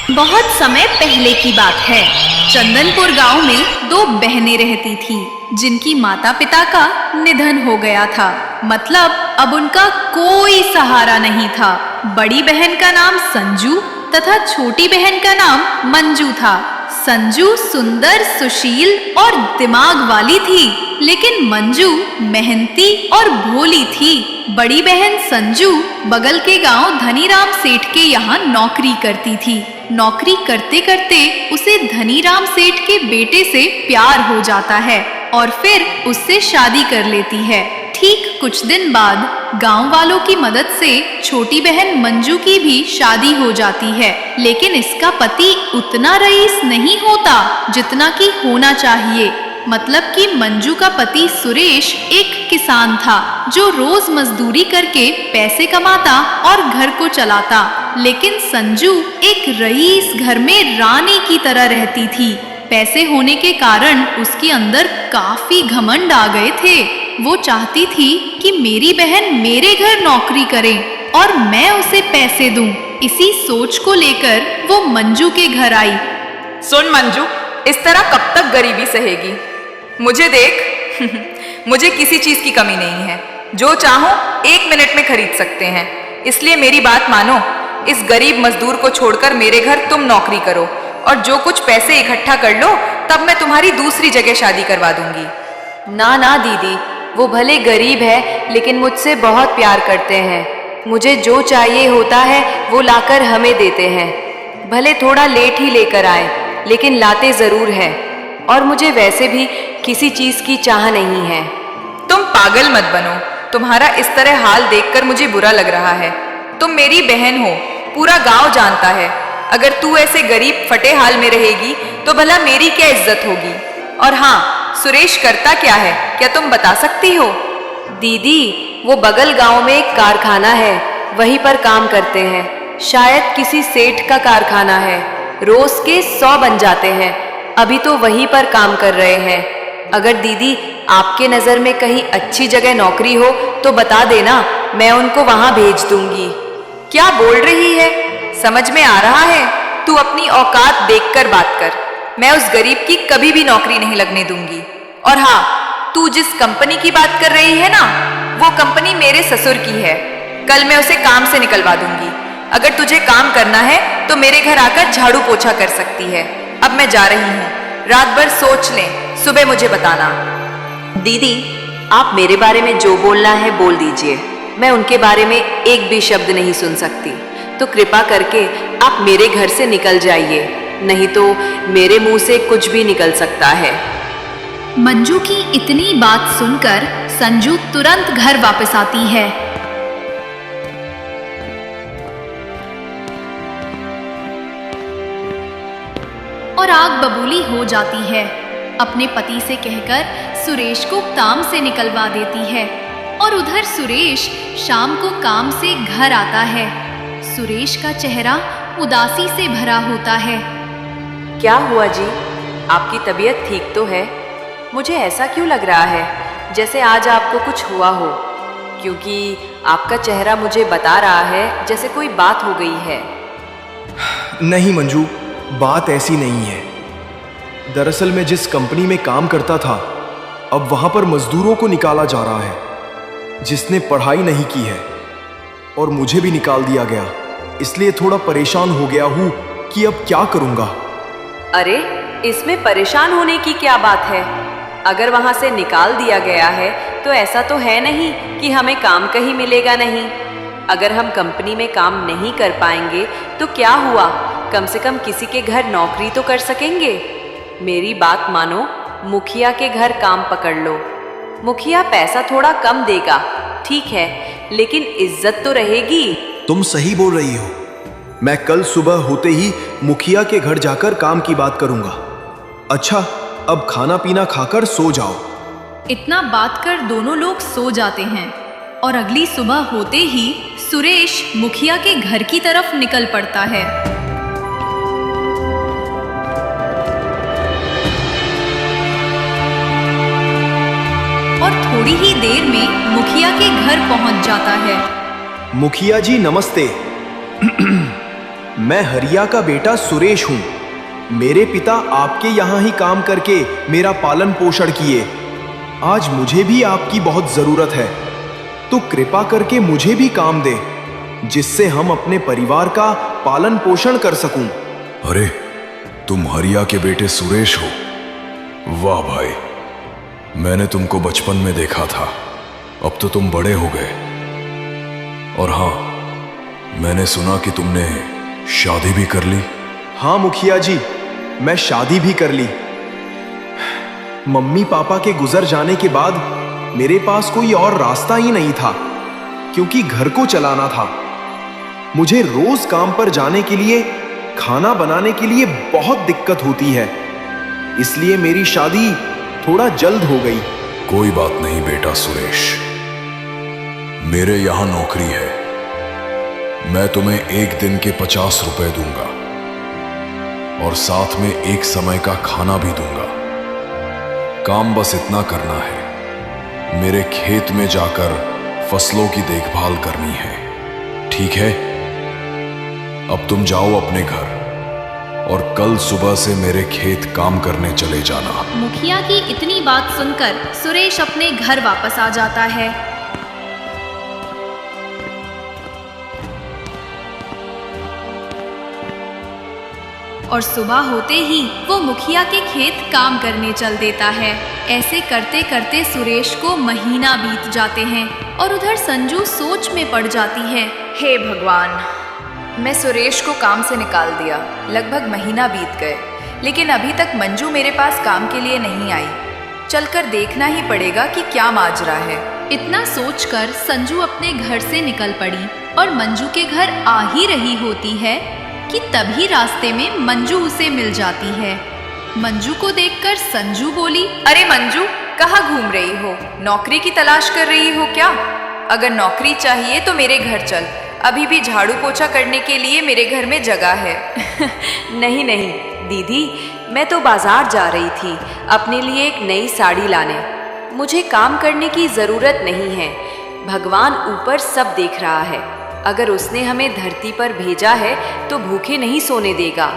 बहुत समय पहले की बात है। चंदनपुर गांव में दो बहनें रहती थी, जिनकी माता पिता का निधन हो गया था। मतलब अब उनका कोई सहारा नहीं था। बड़ी बहन का नाम संजू तथा छोटी बहन का नाम मंजू था। संजू सुंदर, सुशील और दिमाग वाली थी, लेकिन मंजू मेहनती और भोली थी। बड़ी बहन संजू बगल के गांव धनीराम सेठ के यहाँ नौकरी करती थी। नौकरी करते करते उसे धनीराम सेठ के बेटे से प्यार हो जाता है और फिर उससे शादी कर लेती है। ठीक कुछ दिन बाद गांव वालों की मदद से छोटी बहन मंजू की भी शादी हो जाती है, लेकिन इसका पति उतना रईस नहीं होता जितना कि होना चाहिए। मतलब कि मंजू का पति सुरेश एक किसान था, जो रोज मजदूरी करके पैसे कमाता और घर को चलाता। लेकिन संजू एक रईस घर में रानी की तरह रहती थी। पैसे होने के कारण उसके अंदर काफी घमंड आ गए थे। वो चाहती थी कि मेरी बहन मेरे घर नौकरी करे और मैं उसे पैसे दूं। इसी सोच को लेकर वो मंजू के घर आई। सुन मंजू, इस तरह कब तक गरीबी सहेगी? मुझे देख मुझे किसी चीज की कमी नहीं है। जो चाहो 1 मिनट में खरीद सकते हैं। इसलिए मेरी बात मानो, इस गरीब मजदूर को छोड़कर मेरे घर तुम नौकरी करो और जो कुछ पैसे इकट्ठा कर लो, तब मैं तुम्हारी दूसरी जगह शादी करवा दूंगी। ना ना दीदी, वो भले गरीब है लेकिन मुझसे बहुत प्यार करते हैं। मुझे जो चाहिए होता है वो लाकर हमें देते हैं। भले थोड़ा लेट ही लेकर आए, लेकिन लाते जरूर है। और मुझे वैसे भी किसी चीज की चाह नहीं है। तुम पागल मत बनो। तुम्हारा इस तरह हाल देखकर मुझे बुरा लग रहा है। तुम मेरी बहन हो, पूरा गांव जानता है। अगर तू ऐसे गरीब फटे हाल में रहेगी तो भला मेरी क्या इज्जत होगी? और हाँ, सुरेश करता क्या है, क्या तुम बता सकती हो? दीदी, वो बगल गांव में एक कारखाना है, वहीं पर काम करते हैं। शायद किसी सेठ का कारखाना है। रोज के 100 बन जाते हैं। अभी तो वहीं पर काम कर रहे हैं। अगर दीदी आपके नज़र में कहीं अच्छी जगह नौकरी हो तो बता देना, मैं उनको वहां भेज दूंगी। क्या बोल रही है? समझ में आ रहा है? तू अपनी औकात देखकर बात कर। मैं उस गरीब की कभी भी नौकरी नहीं लगने दूंगी। और हाँ, तू जिस कंपनी की बात कर रही है ना, वो कंपनी मेरे ससुर की है। कल मैं उसे काम से निकलवा दूंगी। अगर तुझे काम करना है तो मेरे घर आकर झाड़ू पोछा कर सकती है। अब मैं जा रही हूँ। रात भर सोच लें, सुबह मुझे बताना। दीदी, आप मेरे बारे में जो बोलना है बोल दीजिए। मैं उनके बारे में एक भी शब्द नहीं सुन सकती। तो कृपा करके आप मेरे घर से निकल जाइए, नहीं तो मेरे मुंह से कुछ भी निकल सकता है। मंजू की इतनी बात सुनकर संजू तुरंत घर वापस आती है। और आग बबूली हो जाती है। अपने पति से कहकर सुरेश को काम से निकलवा देती है। और उधर सुरेश शाम को काम से घर आता है। सुरेश का चेहरा उदासी से भरा होता है। क्या हुआ जी? आपकी तबीयत ठीक तो है? मुझे ऐसा क्यों लग रहा है जैसे आज आपको कुछ हुआ हो, क्योंकि आपका चेहरा मुझे बता रहा है जैसे कोई बात हो गई है। नहीं मंजू, बात ऐसी नहीं है। दरअसल मैं जिस कंपनी में काम करता था, अब वहां पर मजदूरों को निकाला जा रहा है जिसने पढ़ाई नहीं की है, और मुझे भी निकाल दिया गया। इसलिए थोड़ा परेशान हो गया हूं कि अब क्या करूंगा। अरे, इसमें परेशान होने की क्या बात है? अगर वहां से निकाल दिया गया है तो ऐसा तो है नहीं कि हमें काम कहीं मिलेगा नहीं। अगर हम कंपनी में काम नहीं कर पाएंगे तो क्या हुआ, कम से कम किसी के घर नौकरी तो कर सकेंगे। मेरी बात मानो, मुखिया के घर काम पकड़ लो। मुखिया पैसा थोड़ा कम देगा, ठीक है, लेकिन इज्जत तो रहेगी। तुम सही बोल रही हो। मैं कल सुबह होते ही मुखिया के घर जाकर काम की बात करूंगा। अच्छा, अब खाना पीना खाकर सो जाओ। इतना बात कर दोनों लोग सो जाते हैं। और अगली सुबह होते ही सुरेश मुखिया के घर की तरफ निकल पड़ता है। और थोड़ी ही देर में मुखिया के घर पहुंच जाता है। मुखिया जी नमस्ते। मैं हरिया का बेटा सुरेश हूँ। मेरे पिता आपके यहाँ ही काम करके मेरा पालन पोषण किए। आज मुझे भी आपकी बहुत जरूरत है, तो कृपा करके मुझे भी काम दे, जिससे हम अपने परिवार का पालन पोषण कर सकूं। अरे, तुम हरिया के बेटे सुरेश हो? वाह भाई, मैंने तुमको बचपन में देखा था, अब तो तुम बड़े हो गए। और हाँ, मैंने सुना कि तुमने शादी भी कर ली। हाँ मुखिया जी, मैं शादी भी कर ली। मम्मी पापा के गुजर जाने के बाद मेरे पास कोई और रास्ता ही नहीं था, क्योंकि घर को चलाना था। मुझे रोज काम पर जाने के लिए, खाना बनाने के लिए बहुत दिक्कत होती है, इसलिए मेरी शादी थोड़ा जल्द हो गई। कोई बात नहीं बेटा सुरेश, मेरे यहां नौकरी है। मैं तुम्हें एक दिन के 50 रुपए दूंगा और साथ में एक समय का खाना भी दूंगा। काम बस इतना करना है, मेरे खेत में जाकर फसलों की देखभाल करनी है, ठीक है? अब तुम जाओ अपने घर और कल सुबह से मेरे खेत काम करने चले जाना। मुखिया की इतनी बात सुनकर सुरेश अपने घर वापस आ जाता है। और सुबह होते ही वो मुखिया के खेत काम करने चल देता है। ऐसे करते करते सुरेश को महीना बीत जाते हैं और उधर संजू सोच में पड़ जाती है। हे भगवान, मैं सुरेश को काम से निकाल दिया। लगभग महीना बीत गए, लेकिन अभी तक मंजू मेरे पास काम के लिए नहीं आई। चलकर देखना ही पड़ेगा कि क्या माजरा है। इतना सोचकर संजू अपने घर से निकल पड़ी और मंजू के घर आ ही रही होती है कि तभी रास्ते में मंजू उसे मिल जाती है। मंजू को देखकर संजू बोली, अरे मंजू, कहाँ घूम रही हो? नौकरी की तलाश कर रही हो क्या? अगर नौकरी चाहिए तो मेरे घर चल, अभी भी झाड़ू पोछा करने के लिए मेरे घर में जगह है। नहीं नहीं दीदी, मैं तो बाजार जा रही थी अपने लिए एक नई साड़ी लाने। मुझे काम करने की ज़रूरत नहीं है। भगवान ऊपर सब देख रहा है। अगर उसने हमें धरती पर भेजा है तो भूखे नहीं सोने देगा।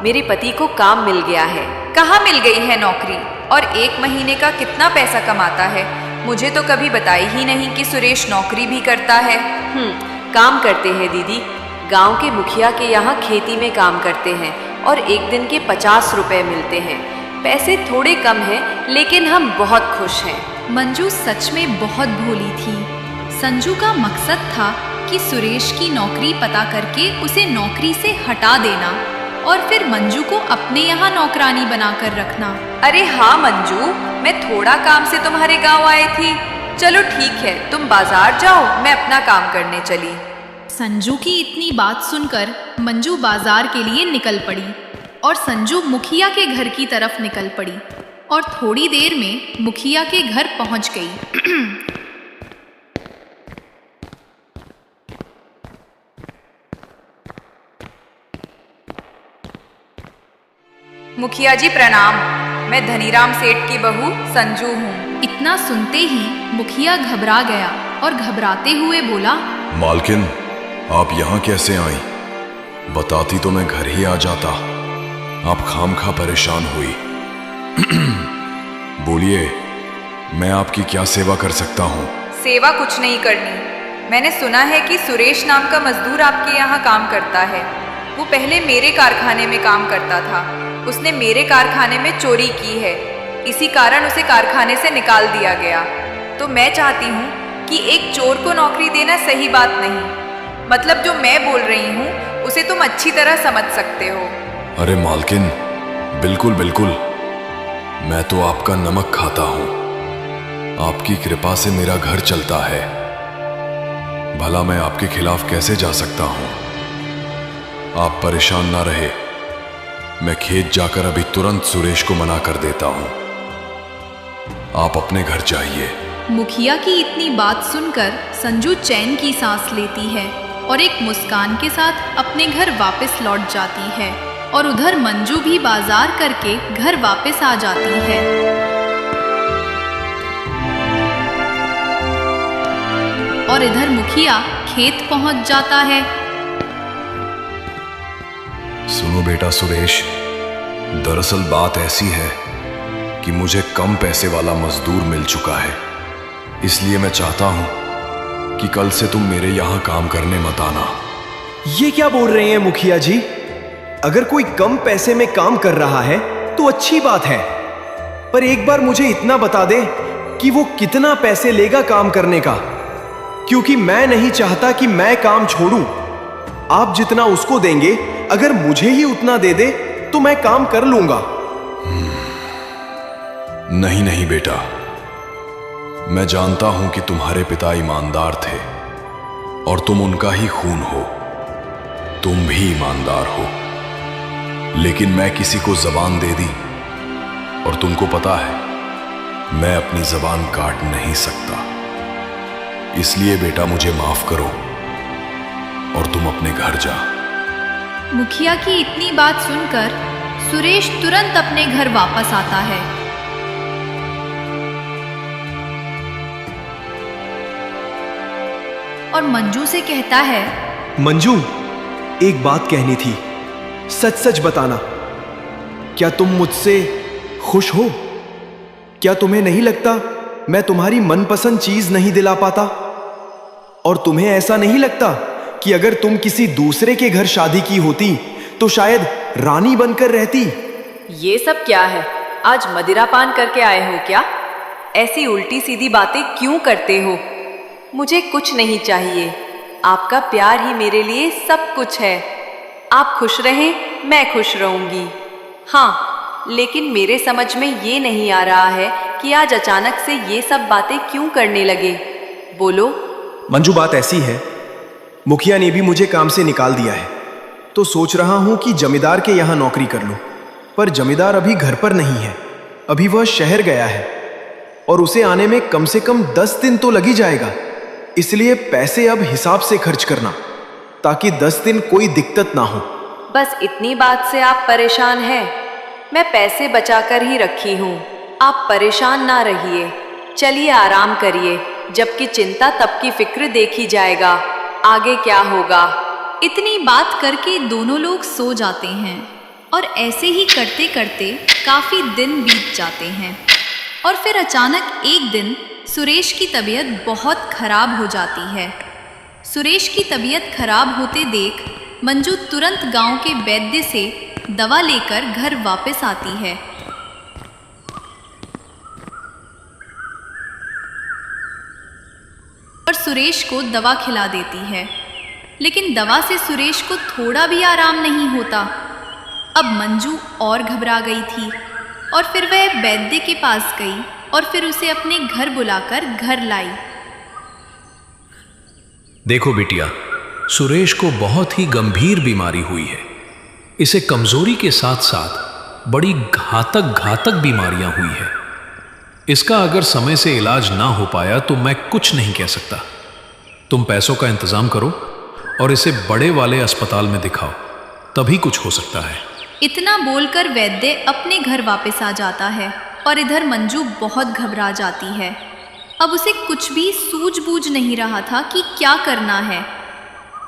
मेरे पति को काम मिल गया है। कहाँ मिल गई है नौकरी? और एक महीने का कितना पैसा कमाता है? मुझे तो कभी बताई ही नहीं कि सुरेश नौकरी भी करता है। काम करते हैं दीदी। गांव के मुखिया के यहाँ खेती में काम करते हैं और एक दिन के 50 रुपए मिलते हैं। पैसे थोड़े कम हैं, लेकिन हम बहुत खुश हैं। मंजू सच में बहुत भोली थी। संजू का मकसद था कि सुरेश की नौकरी पता करके उसे नौकरी से हटा देना और फिर मंजू को अपने यहाँ नौकरानी बनाकर रखना। अरे हाँ मंजू, मैं थोड़ा काम से तुम्हारे गांव आई थी। चलो ठीक है, तुम बाजार जाओ, मैं अपना काम करने चली। संजू की इतनी बात सुनकर मंजू बाजार के लिए निकल पड़ी और संजू मुखिया के घर की तरफ निकल पड़ी और थोड़ी देर में मुखिया के घर पहुंच गई। मुखिया जी प्रणाम, मैं धनीराम सेठ की बहू संजू हूँ। इतना सुनते ही मुखिया घबरा गया और घबराते हुए बोला, मालकिन, आप यहाँ कैसे आई? बताती तो मैं घर ही आ जाता। आप खामखा परेशान हुई। बोलिए, मैं आपकी क्या सेवा कर सकता हूँ? सेवा कुछ नहीं करनी। मैंने सुना है कि सुरेश नाम का मजदूर आपके यहाँ काम करता है। वो पहले मेरे कारखाने में काम करता था। उसने मेरे कारखाने में चोरी की है, इसी कारण उसे कारखाने से निकाल दिया गया। तो मैं चाहती हूँ कि एक चोर को नौकरी देना सही बात नहीं। मतलब जो मैं बोल रही हूँ उसे तुम अच्छी तरह समझ सकते हो। अरे मालकिन, बिल्कुल बिल्कुल, मैं तो आपका नमक खाता हूँ। आपकी कृपा से मेरा घर चलता है। भला मैं आपके खिलाफ कैसे जा सकता हूँ? आप परेशान ना रहे, मैं खेत जाकर अभी तुरंत सुरेश को मना कर देता हूँ। आप अपने घर जाइए। मुखिया की इतनी बात सुनकर संजू चैन की सांस लेती है और एक मुस्कान के साथ अपने घर वापस लौट जाती है और उधर मंजू भी बाजार करके घर वापस आ जाती है। और इधर मुखिया खेत पहुंच जाता है। सुनो बेटा सुरेश, दरअसल बात ऐसी है कि मुझे कम पैसे वाला मजदूर मिल चुका है, इसलिए मैं चाहता हूं कि कल से तुम मेरे यहां काम करने मत आना। ये क्या बोल रहे हैं मुखिया जी? अगर कोई कम पैसे में काम कर रहा है तो अच्छी बात है, पर एक बार मुझे इतना बता दे कि वो कितना पैसे लेगा काम करने का, क्योंकि मैं नहीं चाहता कि मैं काम छोड़ूं। आप जितना उसको देंगे, अगर मुझे ही उतना दे दे तो मैं काम कर लूंगा। नहीं नहीं बेटा, मैं जानता हूं कि तुम्हारे पिता ईमानदार थे और तुम उनका ही खून हो, तुम भी ईमानदार हो, लेकिन मैं किसी को जबान दे दी और तुमको पता है मैं अपनी जबान काट नहीं सकता। इसलिए बेटा मुझे माफ करो और तुम अपने घर जा। मुखिया की इतनी बात सुनकर सुरेश तुरंत अपने घर वापस आता है। और मंजू से कहता है, मंजू, एक बात कहनी थी, सच सच बताना, क्या तुम मुझसे खुश हो? क्या तुम्हें नहीं लगता मैं तुम्हारी मनपसंद चीज नहीं दिला पाता? और तुम्हें ऐसा नहीं लगता कि अगर तुम किसी दूसरे के घर शादी की होती तो शायद रानी बनकर रहती? ये सब क्या है? आज मदिरा पान करके आए हो क्या? ऐसी उल्टी सीधी बातें क्यों करते हो? मुझे कुछ नहीं चाहिए, आपका प्यार ही मेरे लिए सब कुछ है। आप खुश रहें, मैं खुश रहूंगी। हाँ, लेकिन मेरे समझ में ये नहीं आ रहा है कि आज अचानक से ये सब बातें क्यों करने लगे। बोलो। मंजू, बात ऐसी है, मुखिया ने भी मुझे काम से निकाल दिया है, तो सोच रहा हूं कि जमींदार के यहां नौकरी कर लूं। पर जमींदार अभी घर पर नहीं है, अभी वह शहर गया है और उसे आने में कम से कम 10 दिन तो लग ही जाएगा। इसलिए पैसे अब हिसाब से खर्च करना, ताकि 10 दिन कोई दिक्कत ना हो। बस इतनी बात से आप परेशान हैं? मैं पैसे बचाकर ही रखी हूँ, आप परेशान ना रहिए। चलिए आराम करिए, जबकि चिंता तब की फिक्र देखी जाएगा, आगे क्या होगा। इतनी बात करके दोनों लोग सो जाते हैं और ऐसे ही करते करते काफी दिन बीत जाते हैं। और फिर अचानक एक दिन सुरेश की तबीयत बहुत खराब हो जाती है। सुरेश की तबीयत खराब होते देख मंजू तुरंत गांव के वैद्य से दवा लेकर घर वापस आती है। और सुरेश को दवा खिला देती है, लेकिन दवा से सुरेश को थोड़ा भी आराम नहीं होता। अब मंजू और घबरा गई थी और फिर वह वैद्य के पास गई और फिर उसे अपने घर बुलाकर घर लाई। देखो बिटिया, सुरेश को बहुत ही गंभीर बीमारी हुई है। इसे कमजोरी के साथ साथ बड़ी घातक बीमारियां हुई है। इसका अगर समय से इलाज ना हो पाया तो मैं कुछ नहीं कह सकता। तुम पैसों का इंतजाम करो और इसे बड़े वाले अस्पताल में दिखाओ, तभी कुछ हो सकता है। इतना बोलकर वैद्य अपने घर वापस आ जाता है और इधर मंजू बहुत घबरा जाती है। अब उसे कुछ भी सूझबूझ नहीं रहा था कि क्या करना है।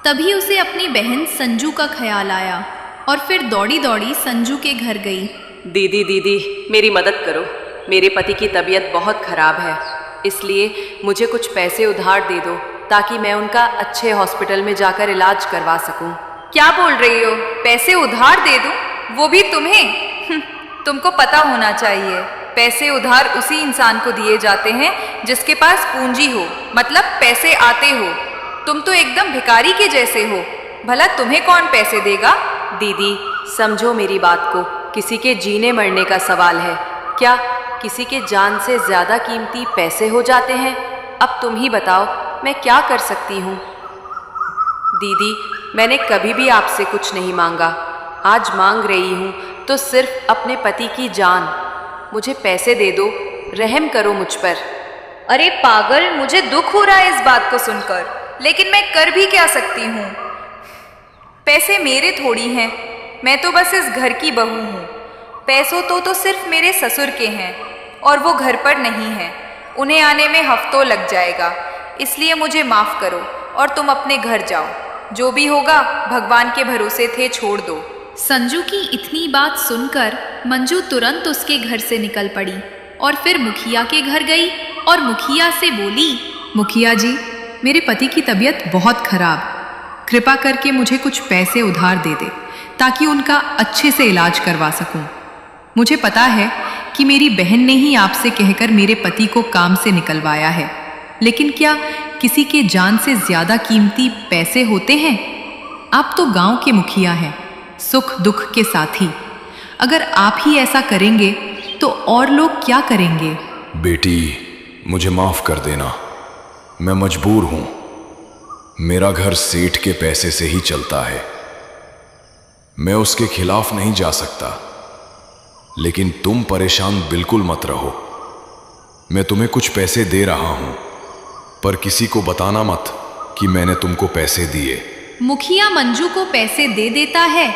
तभी उसे अपनी बहन संजू का ख्याल आया और फिर दौड़ी दौड़ी संजू के घर गई। दीदी मेरी मदद करो, मेरे पति की तबीयत बहुत खराब है, इसलिए मुझे कुछ पैसे उधार दे दो ताकि मैं उनका अच्छे हॉस्पिटल में जाकर इलाज करवा सकूं। क्या बोल रही हो? पैसे उधार दे दूं? वो भी तुम्हें? तुमको पता होना चाहिए, पैसे उधार उसी इंसान को दिए जाते हैं जिसके पास पूंजी हो, मतलब पैसे आते हो। तुम तो एकदम भिखारी के जैसे हो, भला तुम्हें कौन पैसे देगा? दीदी समझो मेरी बात को, किसी के जीने मरने का सवाल है। क्या किसी के जान से ज्यादा कीमती पैसे हो जाते हैं? अब तुम ही बताओ, मैं क्या कर सकती हूँ? दीदी मैंने कभी भी आपसे कुछ नहीं मांगा, आज मांग रही हूँ तो सिर्फ अपने पति की जान। मुझे पैसे दे दो, रहम करो मुझ पर। अरे पागल, मुझे दुख हो रहा है इस बात को सुनकर, लेकिन मैं कर भी क्या सकती हूँ? पैसे मेरे थोड़ी हैं, मैं तो बस इस घर की बहू हूँ। पैसों तो सिर्फ मेरे ससुर के हैं और वो घर पर नहीं हैं, उन्हें आने में हफ्तों लग जाएगा। इसलिए मुझे माफ़ करो और तुम अपने घर जाओ। जो भी होगा भगवान के भरोसे थे, छोड़ दो। संजू की इतनी बात सुनकर मंजू तुरंत उसके घर से निकल पड़ी और फिर मुखिया के घर गई और मुखिया से बोली, मुखिया जी, मेरे पति की तबीयत बहुत खराब, कृपा करके मुझे कुछ पैसे उधार दे दे ताकि उनका अच्छे से इलाज करवा सकूं। मुझे पता है कि मेरी बहन ने ही आपसे कहकर मेरे पति को काम से निकलवाया है, लेकिन क्या किसी के जान से ज्यादा कीमती पैसे होते हैं? आप तो गांव के मुखिया हैं, सुख दुख के साथी। अगर आप ही ऐसा करेंगे तो और लोग क्या करेंगे? बेटी, मुझे माफ कर देना, मैं मजबूर हूं। मेरा घर सेठ के पैसे से ही चलता है, मैं उसके खिलाफ नहीं जा सकता। लेकिन तुम परेशान बिल्कुल मत रहो, मैं तुम्हें कुछ पैसे दे रहा हूं, पर किसी को बताना मत कि मैंने तुमको पैसे दिए। मुखिया मंजू को पैसे दे देता है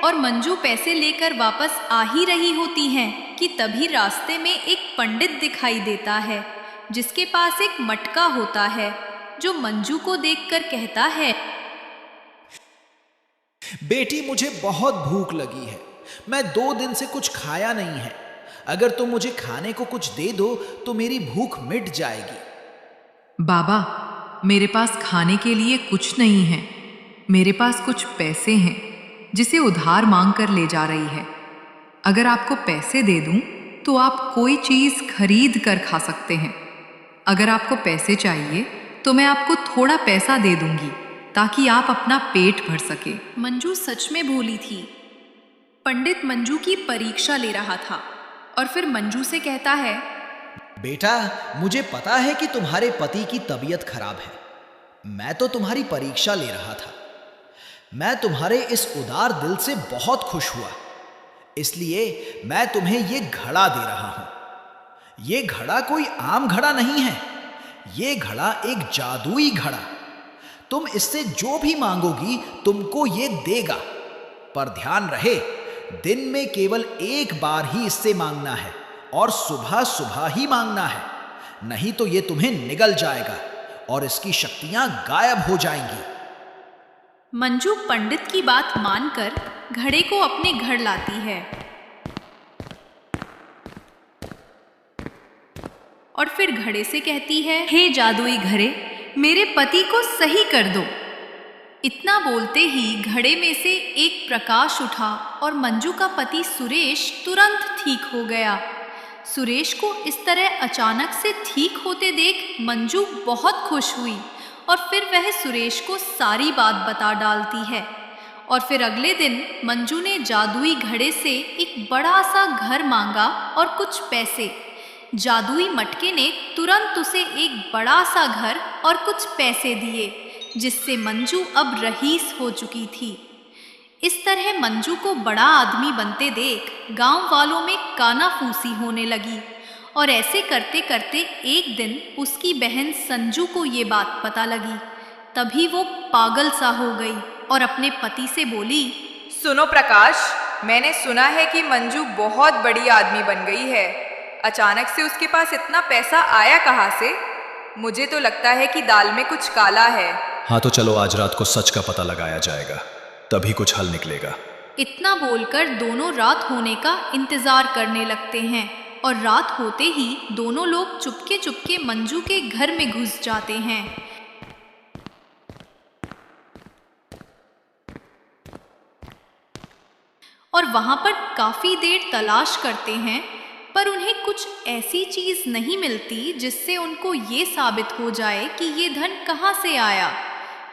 और मंजू पैसे लेकर वापस आ ही रही होती हैं कि तभी रास्ते में एक पंडित दिखाई देता है जिसके पास एक मटका होता है, जो मंजू को देखकर कहता है, बेटी, मुझे बहुत भूख लगी है, मैं 2 दिन से कुछ खाया नहीं है। अगर तुम मुझे खाने को कुछ दे दो तो मेरी भूख मिट जाएगी। बाबा, मेरे पास खाने के लिए कुछ नहीं है, मेरे पास कुछ पैसे हैं जिसे उधार मांग कर ले जा रही है। अगर आपको पैसे दे दूं तो आप कोई चीज खरीद कर खा सकते हैं। अगर आपको पैसे चाहिए तो मैं आपको थोड़ा पैसा दे दूंगी ताकि आप अपना पेट भर सके। मंजू सच में भोली थी। पंडित मंजू की परीक्षा ले रहा था और फिर मंजू से कहता है, बेटा, मुझे पता है कि तुम्हारे पति की तबीयत खराब है, मैं तो तुम्हारी परीक्षा ले रहा था। मैं तुम्हारे इस उदार दिल से बहुत खुश हुआ, इसलिए मैं तुम्हें ये घड़ा दे रहा हूं। ये घड़ा कोई आम घड़ा नहीं है, ये घड़ा एक जादुई घड़ा। तुम इससे जो भी मांगोगी तुमको ये देगा, पर ध्यान रहे, दिन में केवल एक बार ही इससे मांगना है और सुबह सुबह ही मांगना है, नहीं तो ये तुम्हें निगल जाएगा और इसकी शक्तियां गायब हो जाएंगी। मंजू पंडित की बात मानकर घड़े को अपने घर लाती है और फिर घड़े से कहती है, हे जादुई घड़े, मेरे पति को सही कर दो। इतना बोलते ही घड़े में से एक प्रकाश उठा और मंजू का पति सुरेश तुरंत ठीक हो गया। सुरेश को इस तरह अचानक से ठीक होते देख मंजू बहुत खुश हुई और फिर वह सुरेश को सारी बात बता डालती है। और फिर अगले दिन मंजू ने जादुई घड़े से एक बड़ा सा घर मांगा और कुछ पैसे। जादुई मटके ने तुरंत उसे एक बड़ा सा घर और कुछ पैसे दिए, जिससे मंजू अब रईस हो चुकी थी। इस तरह मंजू को बड़ा आदमी बनते देख गांव वालों में कानाफूसी होने लगी और ऐसे करते करते एक दिन उसकी बहन संजू को ये बात पता लगी। तभी वो पागल सा हो गई और अपने पति से बोली, सुनो प्रकाश, मैंने सुना है कि मंजू बहुत बड़ी आदमी बन गई है। अचानक से उसके पास इतना पैसा आया कहाँ से? मुझे तो लगता है कि दाल में कुछ काला है। हाँ तो चलो, आज रात को सच का पता लगाया जाएगा, तभी कुछ हल निकलेगा। इतना बोलकर दोनों रात होने का इंतजार करने लगते हैं और रात होते ही दोनों लोग चुपके चुपके मंजू के घर में घुस जाते हैं। और वहां पर काफी देर तलाश करते हैं, पर उन्हें कुछ ऐसी चीज नहीं मिलती जिससे उनको ये साबित हो जाए कि ये धन कहाँ से आया।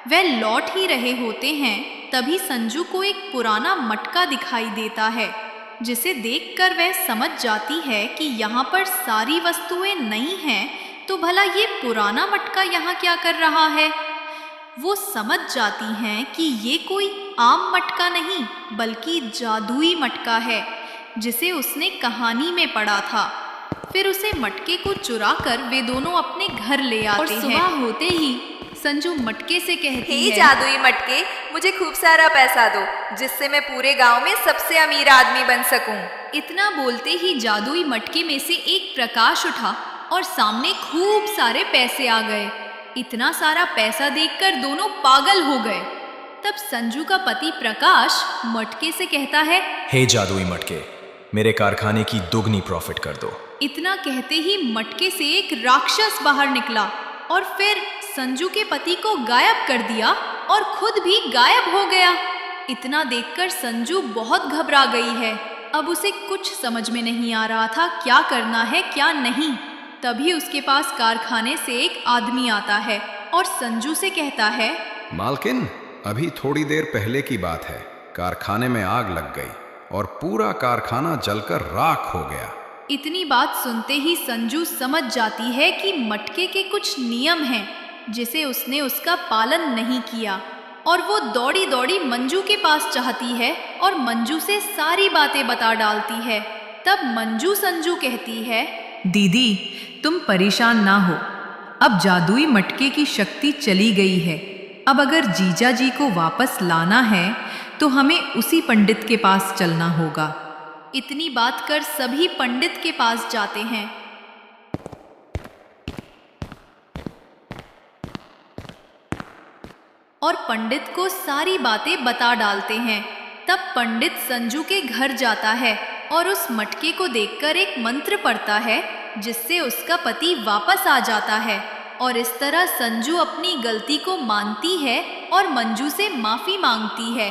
वह लौट ही रहे होते हैं, तभी संजू को एक पुराना मटका दिखाई देता है, जिसे देखकर वह समझ जाती है कि यहाँ पर सारी वस्तुएं नहीं हैं, तो भला ये पुराना मटका यहाँ क्या कर रहा है। वो समझ जाती हैं कि ये कोई आम मटका नहीं बल्कि जादुई मटका है, जिसे उसने कहानी में पढ़ा था। फिर उसे मटके को चुराकर वे दोनों अपने घर ले आते हैं। और सुबह होते ही संजू मटके से कहती है, जादुई मटके, मुझे खूब सारा पैसा दो जिससे मैं पूरे गांव में सबसे अमीर आदमी बन सकूं। इतना बोलते ही जादुई मटके में से एक प्रकाश उठा और सामने खूब सारे पैसे आ गए। इतना सारा पैसा देखकर दोनों पागल हो गए। तब संजू का पति प्रकाश मटके से कहता है, हे जादुई मटके, मेरे कारखाने की दुगनी प्रॉफिट कर दो। इतना कहते ही मटके से एक राक्षस बाहर निकला और फिर संजू के पति को गायब कर दिया और खुद भी गायब हो गया। इतना देखकर संजू बहुत घबरा गई है। अब उसे कुछ समझ में नहीं आ रहा था क्या करना है क्या नहीं। तभी उसके पास कारखाने से एक आदमी आता है और संजू से कहता है, मालकिन, अभी थोड़ी देर पहले की बात है, कारखाने में आग लग गई और पूरा कारखाना जलकर राख हो गया। इतनी बात सुनते ही संजू समझ जाती है कि मटके के कुछ नियम हैं जिसे उसने उसका पालन नहीं किया और वो दौड़ी दौड़ी मंजू के पास चाहती है और मंजू से सारी बातें बता डालती है। तब मंजू संजू कहती है, दीदी, तुम परेशान ना हो, अब जादुई मटके की शक्ति चली गई है। अब अगर जीजा जी को वापस लाना है तो हमें उसी पंडित के पास चलना होगा। इतनी बात कर सभी पंडित के पास जाते हैं। और पंडित को सारी बातें बता डालते हैं। तब पंडित संजू के घर जाता है और उस मटके को देखकर एक मंत्र पढ़ता है जिससे उसका पति वापस आ जाता है। और इस तरह संजू अपनी गलती को मानती है और मंजू से माफी मांगती है